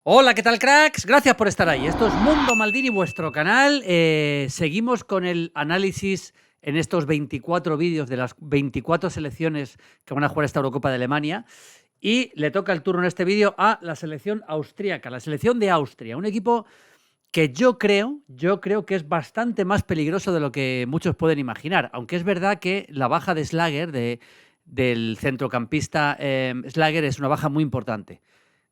Hola, ¿qué tal, cracks? Gracias por estar ahí. Esto es Mundo Maldini, vuestro canal. Seguimos con el análisis en estos 24 vídeos de las 24 selecciones que van a jugar esta Eurocopa de Alemania. Y le toca el turno en este vídeo a la selección austríaca, la selección de Austria. Un equipo que yo creo que es bastante más peligroso de lo que muchos pueden imaginar. Aunque es verdad que la baja de Schlager, del centrocampista Schlager, es una baja muy importante.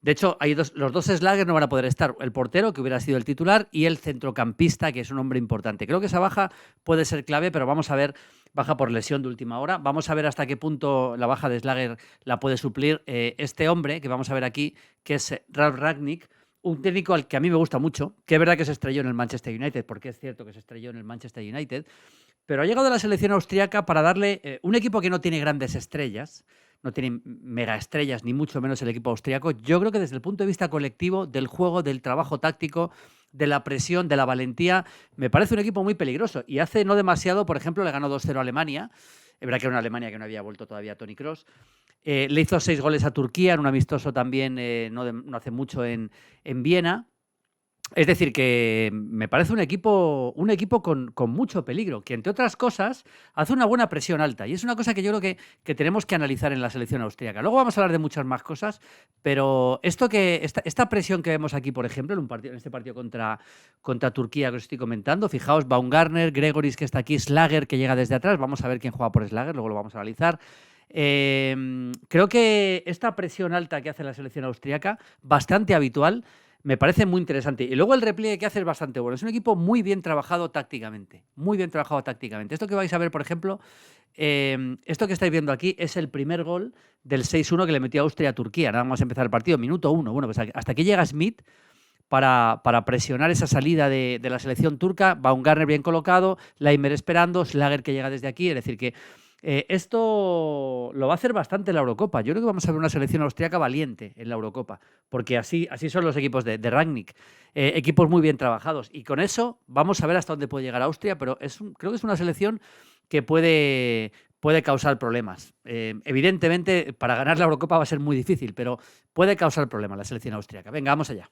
De hecho, los dos Schlager no van a poder estar. El portero, que hubiera sido el titular, y el centrocampista, que es un hombre importante. Creo que esa baja puede ser clave, pero vamos a ver, baja por lesión de última hora. Vamos a ver hasta qué punto la baja de Schlager la puede suplir este hombre, que vamos a ver aquí, que es Ralf Rangnick, un técnico al que a mí me gusta mucho, que es verdad que se estrelló en el Manchester United, porque es cierto que se estrelló en el Manchester United, pero ha llegado a la selección austríaca para darle un equipo que no tiene grandes estrellas, no tiene mega estrellas, ni mucho menos el equipo austríaco. Yo creo que desde el punto de vista colectivo, del juego, del trabajo táctico, de la presión, de la valentía, me parece un equipo muy peligroso. Y hace no demasiado, por ejemplo, le ganó 2-0 a Alemania. Es verdad que era una Alemania que no había vuelto todavía Toni Kroos. Le hizo 6 goles a Turquía en un amistoso también no hace mucho en Viena. Es decir, que me parece un equipo con mucho peligro, que entre otras cosas hace una buena presión alta. Y es una cosa que yo creo que tenemos que analizar en la selección austríaca. Luego vamos a hablar de muchas más cosas, pero esta presión que vemos aquí, por ejemplo, en este partido contra Turquía que os estoy comentando, fijaos, Baumgartner, Gregoris que está aquí, Schlager que llega desde atrás, vamos a ver quién juega por Schlager, luego lo vamos a analizar. Creo que esta presión alta que hace la selección austríaca, bastante habitual, me parece muy interesante. Y luego el repliegue que hace es bastante bueno. Es un equipo muy bien trabajado tácticamente. Muy bien trabajado tácticamente. Esto que vais a ver, por ejemplo, esto que estáis viendo aquí es el primer gol del 6-1 que le metió Austria a Turquía. Nada más empezar el partido, minuto 1. Bueno, pues hasta aquí llega Smith para presionar esa salida de la selección turca. Baumgartner bien colocado, Laimer esperando, Schlager que llega desde aquí. Es decir, que esto lo va a hacer bastante en la Eurocopa. Yo creo que vamos a ver una selección austríaca valiente en la Eurocopa, porque así son los equipos de Rangnick. Equipos muy bien trabajados. Y con eso vamos a ver hasta dónde puede llegar Austria, pero creo que es una selección que puede causar problemas. Evidentemente, para ganar la Eurocopa va a ser muy difícil, pero puede causar problemas la selección austríaca. Venga, vamos allá.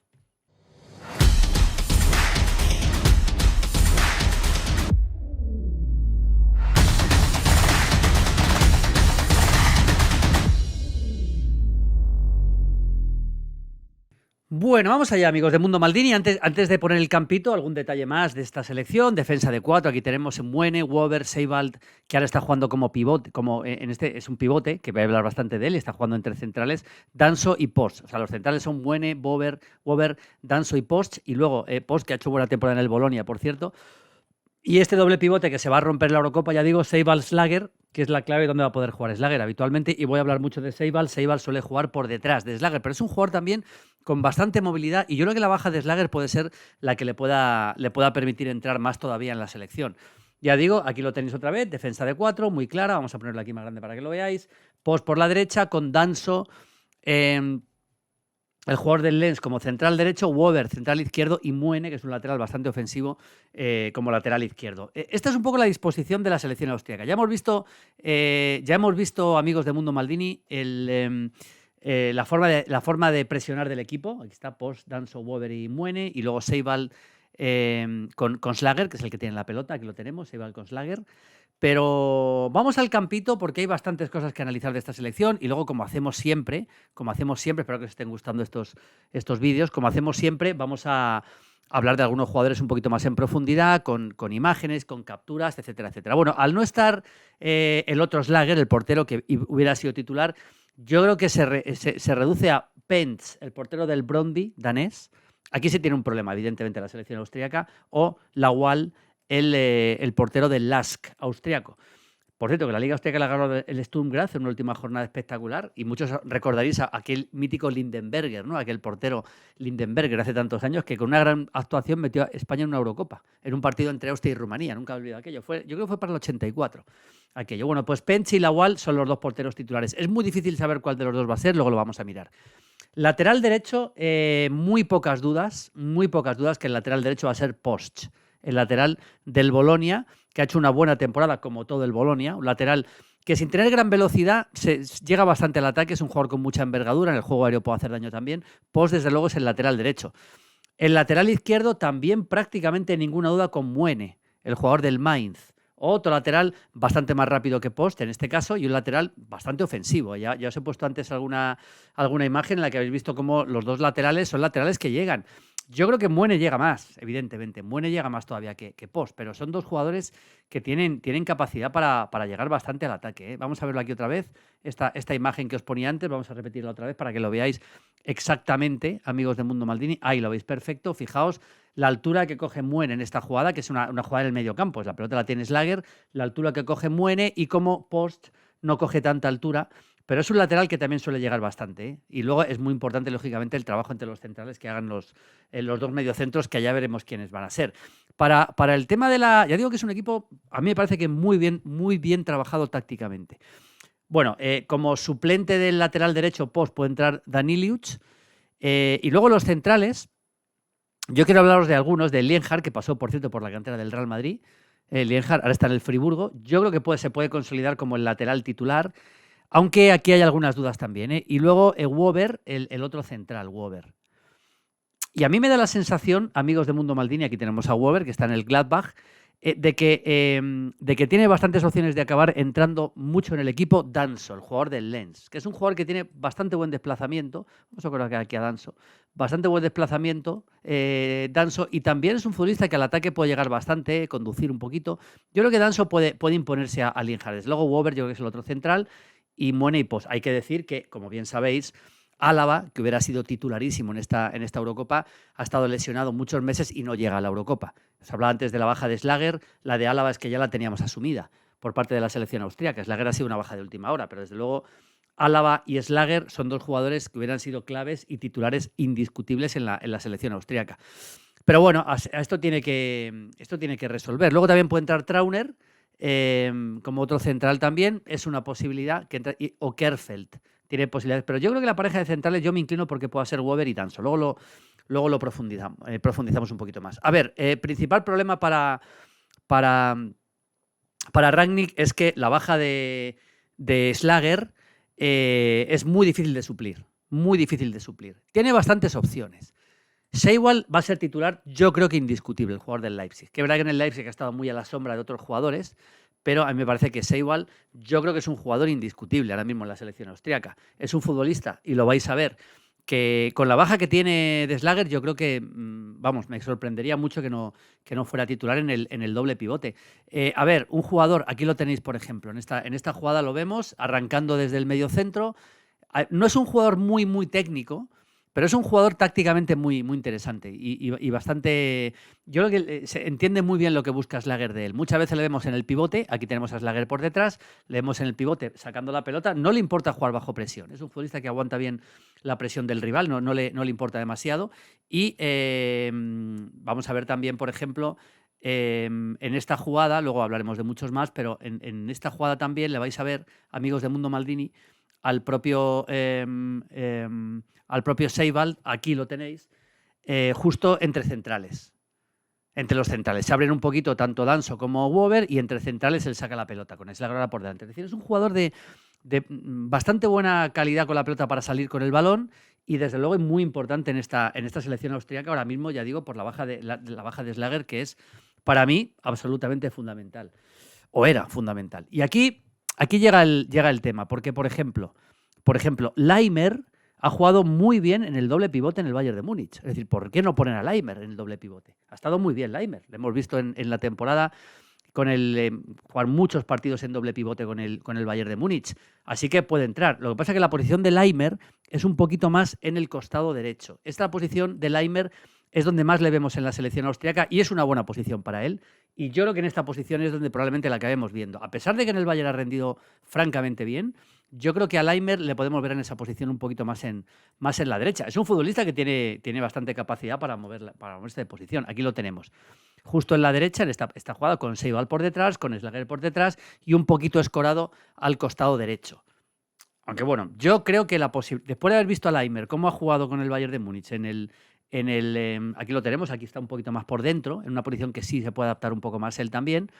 Bueno, vamos allá, amigos de Mundo Maldini. Antes de poner el campito, algún detalle más de esta selección. Defensa de 4. Aquí tenemos Muene, Wober, Seiwald, que ahora está jugando como pivote, es un pivote, que voy a hablar bastante de él, está jugando entre centrales, Danso y Post. O sea, los centrales son Muene, Wober, Danso y Post. Y luego Post, que ha hecho buena temporada en el Bolonia, por cierto. Y este doble pivote que se va a romper en la Eurocopa, ya digo, Seiwald Schlager, que es la clave donde va a poder jugar Schlager habitualmente. Y voy a hablar mucho de Seiwald. Seiwald suele jugar por detrás de Schlager, pero es un jugador también con bastante movilidad. Y yo creo que la baja de Schlager puede ser la que le pueda permitir entrar más todavía en la selección. Ya digo, aquí lo tenéis otra vez, defensa de 4, muy clara. Vamos a ponerlo aquí más grande para que lo veáis. Post por la derecha con Danso. El jugador del Lens como central derecho, Wober central izquierdo y Muene, que es un lateral bastante ofensivo, como lateral izquierdo. Esta es un poco la disposición de la selección austríaca. Ya hemos visto, amigos de Mundo Maldini, la forma de presionar del equipo. Aquí está Post, Danso, Wober y Muene, y luego Seiwald con Schlager, que es el que tiene la pelota, aquí lo tenemos, Seiwald con Schlager. Pero vamos al campito porque hay bastantes cosas que analizar de esta selección y luego, como hacemos siempre, espero que os estén gustando estos vídeos, como hacemos siempre, vamos a hablar de algunos jugadores un poquito más en profundidad, con imágenes, con capturas, etcétera, etcétera. Bueno, al no estar el otro Schlager, el portero que hubiera sido titular, yo creo que se reduce a Pence, el portero del Brøndby danés. Aquí sí tiene un problema, evidentemente, la selección austríaca, o Lawal, el portero del Lask austriaco. Por cierto, que la Liga Austríaca la ganó el Sturm Graz en una última jornada espectacular, y muchos recordaréis a aquel mítico Lindenberger, ¿no? Aquel portero Lindenberger hace tantos años que con una gran actuación metió a España en una Eurocopa, en un partido entre Austria y Rumanía. Nunca he olvidado aquello. Yo creo que fue para el 84. Aquello. Bueno, pues Pence y Lawal son los dos porteros titulares. Es muy difícil saber cuál de los dos va a ser, luego lo vamos a mirar. Lateral derecho, muy pocas dudas que el lateral derecho va a ser Post, el lateral del Bolonia, que ha hecho una buena temporada como todo el Bolonia, un lateral que sin tener gran velocidad llega bastante al ataque, es un jugador con mucha envergadura, en el juego aéreo puede hacer daño también. Post, desde luego, es el lateral derecho. El lateral izquierdo también prácticamente ninguna duda con Muene, el jugador del Mainz. Otro lateral bastante más rápido que Post en este caso y un lateral bastante ofensivo. Ya os he puesto antes alguna imagen en la que habéis visto cómo los dos laterales son laterales que llegan. Yo creo que Muene llega más, evidentemente. Muene llega más todavía que Post, pero son dos jugadores que tienen capacidad para llegar bastante al ataque, ¿eh? Vamos a verlo aquí otra vez. Esta imagen que os ponía antes, vamos a repetirla otra vez para que lo veáis exactamente, amigos de Mundo Maldini. Ahí lo veis perfecto. Fijaos la altura que coge Muene en esta jugada, que es una jugada en el medio campo. La pelota la tiene Slager, la altura que coge Muene y cómo Post no coge tanta altura. Pero es un lateral que también suele llegar bastante, ¿eh? Y luego es muy importante, lógicamente, el trabajo entre los centrales que hagan los dos mediocentros, que ya veremos quiénes van a ser. Para el tema de la... Ya digo que es un equipo, a mí me parece que muy bien trabajado tácticamente. Bueno, como suplente del lateral derecho Post puede entrar Daniliuc. Y luego los centrales, yo quiero hablaros de algunos, de Lienhard, que pasó, por cierto, por la cantera del Real Madrid. Lienhard ahora está en el Friburgo. Yo creo que se puede consolidar como el lateral titular. Aunque aquí hay algunas dudas también, ¿eh? Y luego Wöber, el otro central, Wöber. Y a mí me da la sensación, amigos de Mundo Maldini, aquí tenemos a Wöber, que está en el Gladbach, de que tiene bastantes opciones de acabar entrando mucho en el equipo Danso, el jugador del Lens, que es un jugador que tiene bastante buen desplazamiento. Vamos a colocar aquí a Danso. Bastante buen desplazamiento, Danso, y también es un futbolista que al ataque puede llegar bastante, conducir un poquito. Yo creo que Danso puede imponerse a Lienhard. Luego Wöber yo creo que es el otro central. Y Muene y Post. Hay que decir que, como bien sabéis, Álava, que hubiera sido titularísimo en esta Eurocopa, ha estado lesionado muchos meses y no llega a la Eurocopa. Os hablaba antes de la baja de Schlager, la de Álava es que ya la teníamos asumida por parte de la selección austríaca. Schlager ha sido una baja de última hora, pero desde luego Álava y Schlager son dos jugadores que hubieran sido claves y titulares indiscutibles en la selección austríaca. Pero bueno, esto tiene que resolver. Luego también puede entrar Trauner, como otro central también, es una posibilidad, o Kerfeld tiene posibilidades, pero yo creo que la pareja de centrales yo me inclino porque pueda ser Wöber y Danso. Luego lo profundizamos un poquito más. A ver, principal problema para Rangnick es que la baja de Schlager es muy difícil de suplir, Tiene bastantes opciones. Seiwald va a ser titular, yo creo que indiscutible, el jugador del Leipzig. Que es verdad que en el Leipzig ha estado muy a la sombra de otros jugadores, pero a mí me parece que Seiwald, yo creo que es un jugador indiscutible ahora mismo en la selección austríaca. Es un futbolista, y lo vais a ver, que con la baja que tiene de Schlager, yo creo que, vamos, me sorprendería mucho que no fuera titular en el doble pivote. A ver, un jugador, aquí lo tenéis, por ejemplo, en esta jugada lo vemos, arrancando desde el mediocentro. No es un jugador muy técnico, pero es un jugador tácticamente muy interesante y bastante... Yo creo que se entiende muy bien lo que busca Schlager de él. Muchas veces le vemos en el pivote, aquí tenemos a Schlager por detrás, le vemos en el pivote sacando la pelota, no le importa jugar bajo presión, es un futbolista que aguanta bien la presión del rival, no le importa demasiado. Y vamos a ver también, por ejemplo, en esta jugada, luego hablaremos de muchos más, pero en esta jugada también le vais a ver, amigos de Mundo Maldini, al propio Seiwald, aquí lo tenéis, justo entre los centrales. Se abren un poquito tanto Danso como Wöber y entre centrales él saca la pelota con Schlager por delante. Es decir, es un jugador de bastante buena calidad con la pelota para salir con el balón y desde luego es muy importante en esta selección austríaca ahora mismo, ya digo, por la baja de Schlager, que es para mí absolutamente fundamental, o era fundamental. Y aquí llega el tema, porque por ejemplo, Laimer ha jugado muy bien en el doble pivote en el Bayern de Múnich. Es decir, ¿por qué no ponen a Laimer en el doble pivote? Ha estado muy bien Laimer. Lo hemos visto en la temporada con jugar muchos partidos en doble pivote con el Bayern de Múnich. Así que puede entrar. Lo que pasa es que la posición de Laimer es un poquito más en el costado derecho. Esta posición de Laimer es donde más le vemos en la selección austríaca y es una buena posición para él. Y yo creo que en esta posición es donde probablemente la acabemos viendo. A pesar de que en el Bayern ha rendido francamente bien, yo creo que a Laimer le podemos ver en esa posición un poquito más en la derecha. Es un futbolista que tiene bastante capacidad para moverse de posición. Aquí lo tenemos. Justo en la derecha, en esta jugada, con Seiwald por detrás, con Schlager por detrás y un poquito escorado al costado derecho. Aunque bueno, yo creo que después de haber visto a Laimer cómo ha jugado con el Bayern de Múnich aquí lo tenemos, aquí está un poquito más por dentro, en una posición que sí se puede adaptar un poco más él también.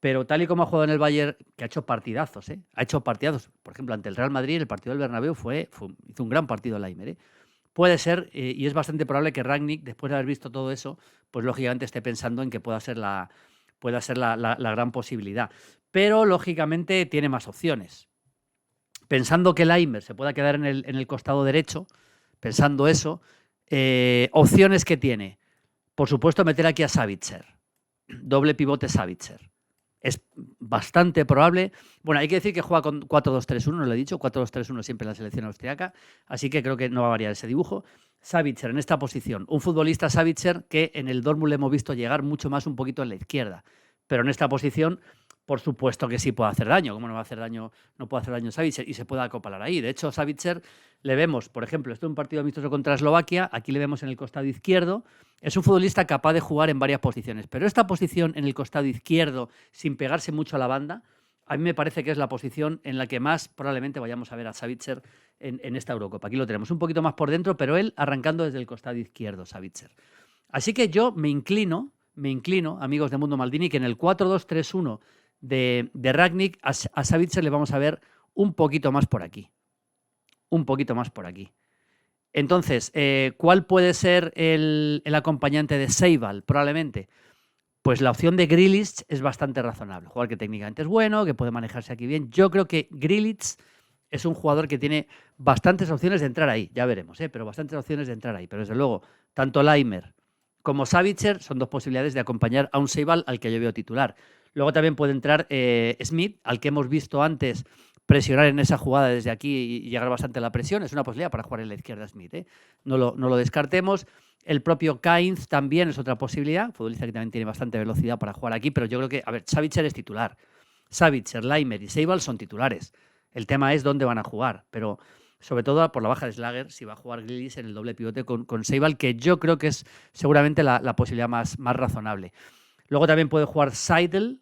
pero tal y como ha jugado en el Bayern, que ha hecho partidazos, ¿eh? Ha hecho partidazos. Por ejemplo, ante el Real Madrid, el partido del Bernabéu hizo un gran partido Laimer, ¿eh? Puede ser, y es bastante probable que Rangnick, después de haber visto todo eso, pues lógicamente esté pensando en que pueda ser la gran posibilidad. Pero lógicamente tiene más opciones. Pensando que Laimer se pueda quedar en el costado derecho, pensando eso, opciones que tiene. Por supuesto, meter aquí a Savitzer. Doble pivote Savitzer. Es bastante probable. Bueno, hay que decir que juega con 4-2-3-1, no lo he dicho, 4-2-3-1 siempre en la selección austriaca, así que creo que no va a variar ese dibujo. Savitzer en esta posición, un futbolista Savitzer que en el Dortmund le hemos visto llegar mucho más un poquito en la izquierda, pero en esta posición, por supuesto que sí puede hacer daño. ¿Cómo no va a hacer daño? No puede hacer daño Savitzer y se puede acoplar ahí. De hecho, Savitzer le vemos, por ejemplo, esto es un partido amistoso contra Eslovaquia, aquí le vemos en el costado izquierdo. Es un futbolista capaz de jugar en varias posiciones, pero esta posición en el costado izquierdo, sin pegarse mucho a la banda, a mí me parece que es la posición en la que más probablemente vayamos a ver a Savitzer en esta Eurocopa. Aquí lo tenemos un poquito más por dentro, pero él arrancando desde el costado izquierdo, Savitzer. Así que yo me inclino, amigos de Mundo Maldini, que en el 4-2-3-1 de Rangnick a Savitzer le vamos a ver un poquito más por aquí. Un poquito más por aquí. Entonces, ¿cuál puede ser el acompañante de Seival? Probablemente. Pues la opción de Grealish es bastante razonable. Jugador que técnicamente es bueno, que puede manejarse aquí bien. Yo creo que Grealish es un jugador que tiene bastantes opciones de entrar ahí. Ya veremos, pero bastantes opciones de entrar ahí. Pero desde luego, tanto Laimer como Savitzer son dos posibilidades de acompañar a un Seival al que yo veo titular. Luego también puede entrar Smith, al que hemos visto antes presionar en esa jugada desde aquí y llegar bastante a la presión. Es una posibilidad para jugar en la izquierda Smith, ¿eh? No lo descartemos. El propio Kainz también es otra posibilidad, futbolista que también tiene bastante velocidad para jugar aquí, pero yo creo que, a ver, Savitzer es titular. Savitzer, Laimer y Seival son titulares. El tema es dónde van a jugar, pero sobre todo por la baja de Schlager, si va a jugar Grealish en el doble pivote con Seival, que yo creo que es seguramente la posibilidad más razonable. Luego también puede jugar Seidel,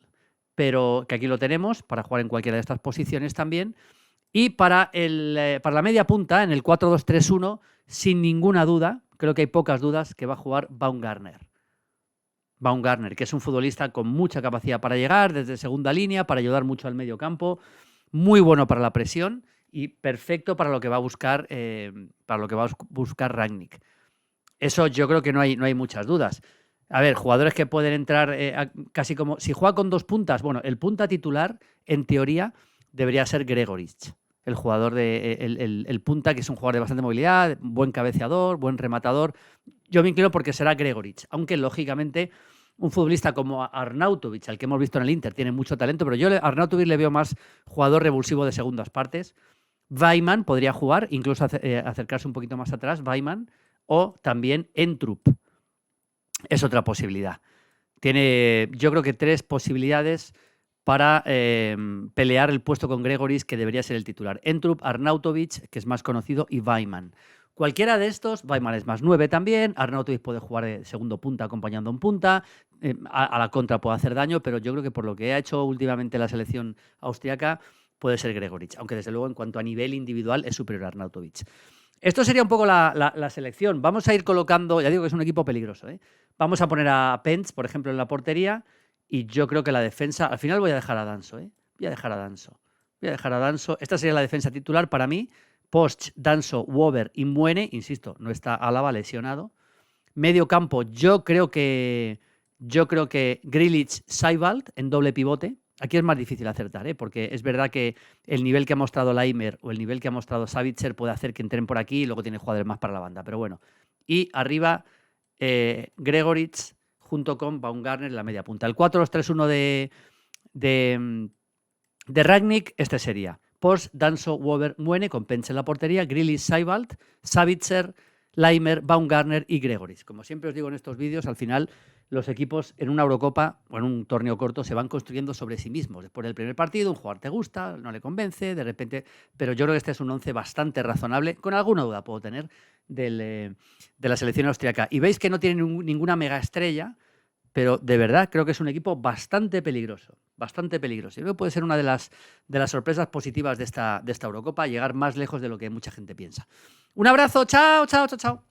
pero que aquí lo tenemos, para jugar en cualquiera de estas posiciones también. Y para la media punta, en el 4-2-3-1, sin ninguna duda, creo que hay pocas dudas, que va a jugar Baumgartner. Baumgartner, que es un futbolista con mucha capacidad para llegar desde segunda línea, para ayudar mucho al medio campo, muy bueno para la presión y perfecto para lo que va a buscar, Rangnick. Eso yo creo que no hay muchas dudas. A ver, jugadores que pueden entrar casi como... Si juega con dos puntas, bueno, el punta titular, en teoría, debería ser Gregoritsch, el jugador el punta, que es un jugador de bastante movilidad, buen cabeceador, buen rematador. Yo me inclino porque será Gregoritsch, aunque lógicamente un futbolista como Arnautovic, al que hemos visto en el Inter, tiene mucho talento, pero yo a Arnautovic le veo más jugador revulsivo de segundas partes. Weimann podría jugar, incluso acercarse un poquito más atrás, Weimann, o también Entrup. Es otra posibilidad. Tiene, yo creo que 3 posibilidades para pelear el puesto con Gregoritsch, que debería ser el titular. Entrup, Arnautovic, que es más conocido, y Weimann. Cualquiera de estos, Weimann es más 9 también, Arnautovic puede jugar de segundo punta acompañando a un punta, a la contra puede hacer daño, pero yo creo que por lo que ha hecho últimamente la selección austriaca, puede ser Gregoritsch, aunque desde luego en cuanto a nivel individual es superior a Arnautovic. Esto sería un poco la selección. Vamos a ir colocando, ya digo que es un equipo peligroso, ¿eh? Vamos a poner a Pence, por ejemplo, en la portería, y yo creo que la defensa, al final voy a dejar a Danso, ¿eh? Voy a dejar a Danso. Esta sería la defensa titular para mí. Post, Danso, Wober y Muene, insisto, no está Álava lesionado. Medio campo, yo creo que Grealish, Seiwald en doble pivote. Aquí es más difícil acertar, porque es verdad que el nivel que ha mostrado Laimer o el nivel que ha mostrado Savitzer puede hacer que entren por aquí y luego tiene jugadores más para la banda. Pero bueno, y arriba Gregoritsch junto con Baumgartner en la media punta. El 4-2-3-1 de Rangnick, este sería Post, Danso, Wober, Muene, con Pence en la portería, Grealish, Seiwald, Savitzer, Laimer, Baumgartner y Gregoritsch. Como siempre os digo en estos vídeos, al final los equipos en una Eurocopa o en un torneo corto se van construyendo sobre sí mismos. Después del primer partido, un jugador te gusta, no le convence, de repente... Pero yo creo que este es un 11 bastante razonable, con alguna duda puedo tener, de la selección austriaca. Y veis que no tiene ninguna mega estrella, pero de verdad creo que es un equipo bastante peligroso. Bastante peligroso. Yo creo que puede ser una de las sorpresas positivas de esta Eurocopa, llegar más lejos de lo que mucha gente piensa. Un abrazo, chao, chao, chao, chao.